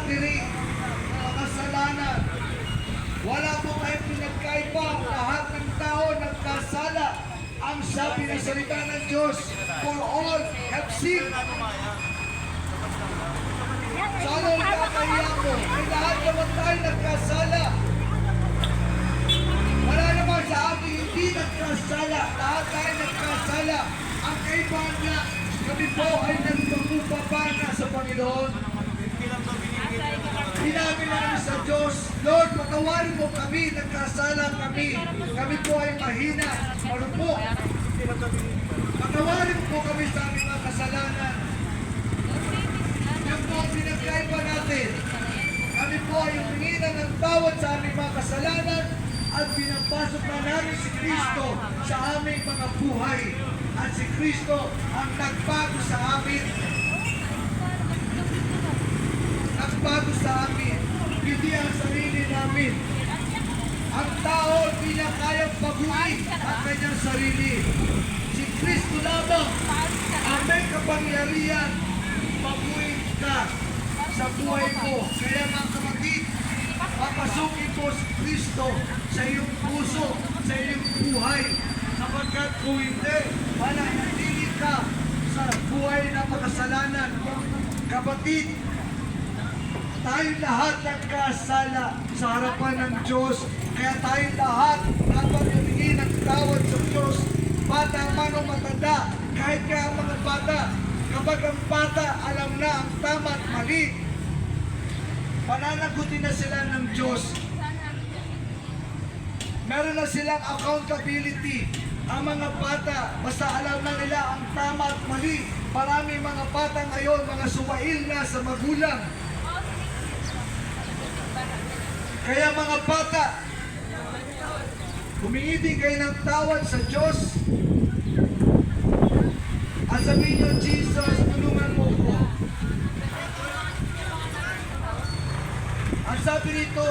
diri, makasalanan. Wala po kayong pinagkaiba, lahat ng tao nagkasala. Ang sabi ng salita ng Diyos, for all have sinned. Sana nagkakaya mo, ay lahat naman tayo nagkasala. Wala naman sa ating hindi nagkasala, lahat tayo nagkasala. Ang kaibahan niya, kami po ay nagpagpapa na sa Panginoon. Sinabi namin sa Diyos, Lord, patawarin mo kami, nagkasala kami. Kami po ay mahina, marupok. Patawarin po kami sa aming mga kasalanan. Yan po ang pinagkaiba natin. Kami po ay humingi ng tawad sa aming mga kasalanan at pinapasok na namin si Kristo sa aming mga buhay. At si Kristo ang nagbago sa amin. Nagbago sa amin. Hindi ang sarili namin. Ang tao hindi niya kayang paguin ang kanyang sarili. Si Kristo lamang ang may kapangyarihan paguin ka sa buhay mo. Kaya mga kapatid, papasukin po si Kristo sa iyong puso, sa iyong buhay. Sapagkat kung hindi, mananatili ka sa buhay na makasalanan. Kapatid, tayo lahat nagkasala sa harapan ng Diyos. Kaya tayo lahat dapat humingi ng tawad sa Diyos. Bata man o matanda, kahit nga ang mga bata, kapag ang bata alam na ang tama at mali, pananagutin na sila ng Diyos. Meron na silang accountability. Ang mga bata, basta alam na nila ang tama at mali. Marami mga bata ngayon, mga suwail na sa magulang. Kaya mga bata, humingi din kayo ng tawad sa Diyos. At sabihin nyo, Jesus, tulungan mo ko. Ang sabi nito,